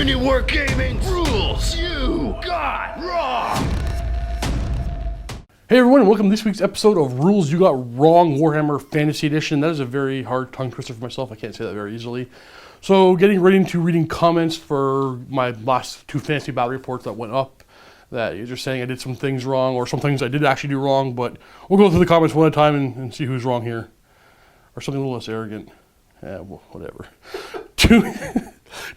MiniWarGaming rules you got wrong. Hey everyone, and welcome to this week's episode of Rules You Got Wrong Warhammer Fantasy Edition. That is a very hard tongue twister for myself. I can't say that very easily. So getting ready to reading comments for my last two fantasy battle reports that went up. That you're saying I did some things wrong, or some things I did actually do wrong, but we'll go through the comments one at a time and see who's wrong here. Or something a little less arrogant. Yeah, well, whatever.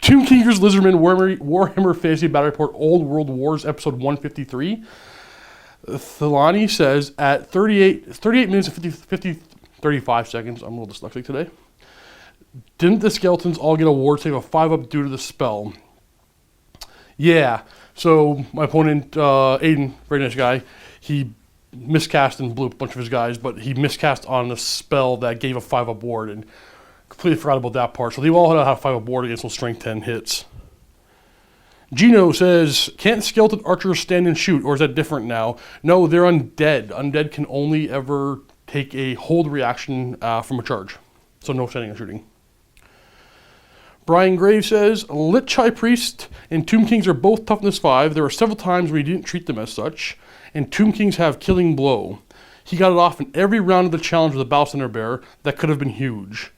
Tomb King vs. Lizardman Warhammer Fantasy Battle Report Old World Wars Episode 153. Thelani says, at 38 minutes and 35 seconds, I'm a little dyslexic today, didn't the skeletons all get a ward save of 5-up due to the spell? Yeah, so my opponent, Aiden, very nice guy, he miscast and blew up a bunch of his guys, but he miscast on a spell that gave a 5-up ward and completely forgot about that part. So they all had a 5-up ward against those strength 10 hits. Gino says, can't skeleton archers stand and shoot, or is that different now? No, they're undead. Undead can only ever take a hold reaction from a charge. So no standing and shooting. Brian Graves says, Lich High Priest and Tomb Kings are both toughness 5. There were several times where he didn't treat them as such. And Tomb Kings have Killing Blow. He got it off in every round of the challenge with a Battle Center Bear. That could have been huge.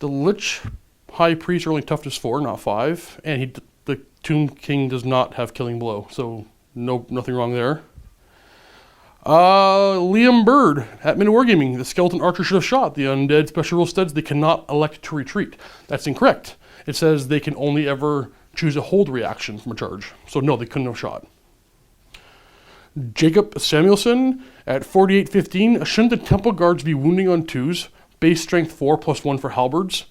The Lich High Priest are only toughness 4, not 5. And the Tomb King does not have Killing Blow, so nothing wrong there. Liam Bird at MiniWarGaming. The skeleton archer should have shot. The undead special rule says they cannot elect to retreat. That's incorrect. It says they can only ever choose a hold reaction from a charge. So no, they couldn't have shot. Jacob Samuelson at 48:15. Shouldn't the temple guards be wounding on 2s? Base strength 4 plus 1 for halberds.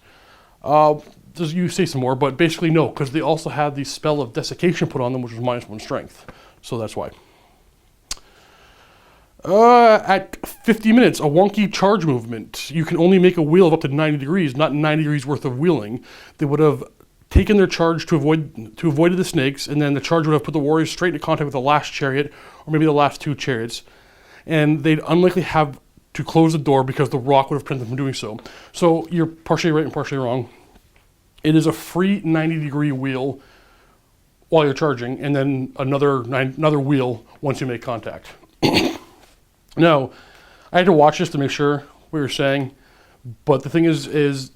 You say some more, but basically no, because they also had the spell of desiccation put on them, which was -1 strength. So that's why. At 50 minutes, a wonky charge movement. You can only make a wheel of up to 90 degrees, not 90 degrees worth of wheeling. They would have taken their charge to avoid the snakes, and then the charge would have put the warriors straight into contact with the last chariot, or maybe the last 2 chariots, and they'd unlikely have to close the door because the rock would have prevented them from doing so. So you're partially right and partially wrong. It is a free 90-degree wheel while you're charging, and then another wheel once you make contact. Now, I had to watch this to make sure what you're saying, but the thing is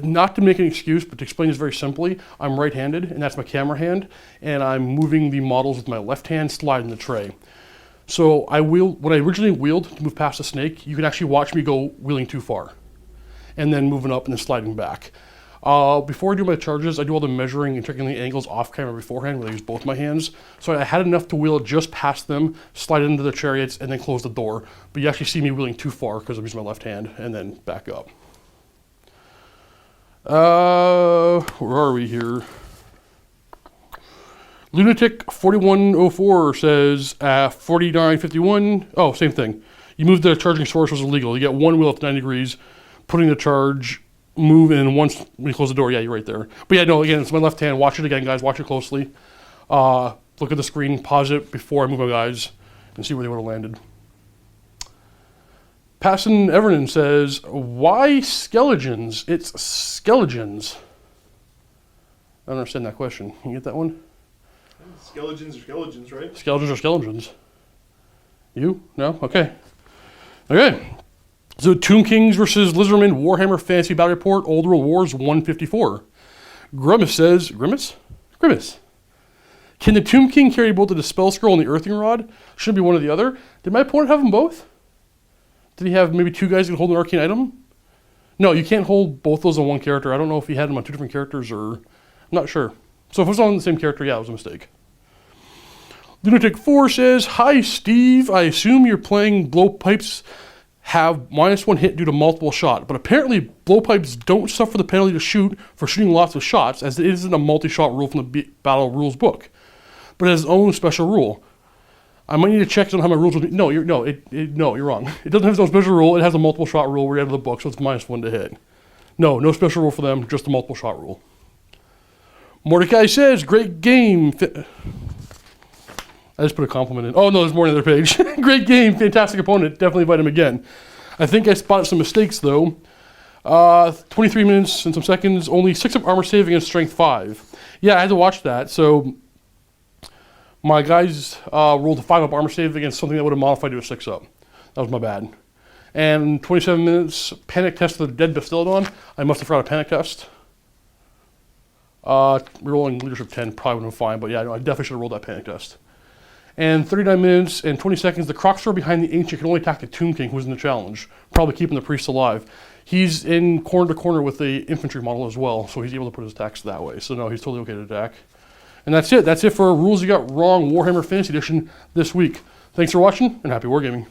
not to make an excuse, but to explain this very simply, I'm right-handed, and that's my camera hand, and I'm moving the models with my left hand, sliding the tray. So when I originally wheeled to move past the snake, you can actually watch me go wheeling too far, and then moving up and then sliding back. Before I do my charges, I do all the measuring and checking the angles off camera beforehand, where I use both my hands. So I had enough to wheel just past them, slide into the chariots, and then close the door. But you actually see me wheeling too far because I'm using my left hand, and then back up. Where are we here? Lunatic 4104 says, 4951, oh, same thing. You move the charging source was illegal. You get one wheel up to 90 degrees, putting the charge, move, and once when you close the door, yeah, you're right there. But yeah, no, again, it's my left hand. Watch it again, guys. Watch it closely. Look at the screen, pause it before I move my guys, and see where they would have landed. Passon Everton says, why skeletons? It's skeletons. I don't understand that question. Can you get that one? Skeletons are skeletons, right? Skeletons are skeletons. You? No? Okay. Okay. So Tomb Kings versus Lizardman Warhammer Fantasy Battle Report Old World Wars 154. Grimace says, Grimace? Can the Tomb King carry both the Dispel Scroll and the Earthing Rod? Shouldn't be one or the other. Did my opponent have them both? Did he have maybe 2 guys that could hold an arcane item? No, you can't hold both those on one character. I don't know if he had them on 2 different characters or... I'm not sure. So if it was on the same character, yeah, it was a mistake. Lunatic 4 says, hi Steve, I assume you're playing blowpipes have -1 hit due to multiple shot, but apparently blowpipes don't suffer the penalty to shoot for shooting lots of shots, as it isn't a multi-shot rule from the Battle Rules book, but it has its own special rule. I might need to check on how my rules will be. No, you're wrong. It doesn't have its own special rule. It has a multiple shot rule where you have the book, so it's -1 to hit. No special rule for them, just a multiple shot rule. Mordecai says, great game. I just put a compliment in. Oh, no, there's more on the other page. Great game, fantastic opponent. Definitely invite him again. I think I spotted some mistakes, though. 23 minutes and some seconds, only 6 of armor save against strength 5. Yeah, I had to watch that. So my guys rolled a 5-up armor save against something that would have modified to a 6-up. That was my bad. And 27 minutes, panic test for the dead Bastillodon. I must have forgot a panic test. Rerolling leadership 10 probably would have been fine, but yeah, I definitely should have rolled that panic test. And 39 minutes and 20 seconds, the Crocstar behind the Ancient can only attack the Tomb King, who's in the challenge, probably keeping the priest alive. He's in corner to corner with the infantry model as well, so he's able to put his attacks that way. So no, he's totally okay to attack. And that's it. That's it for Rules You Got Wrong Warhammer Fantasy Edition this week. Thanks for watching, and happy wargaming.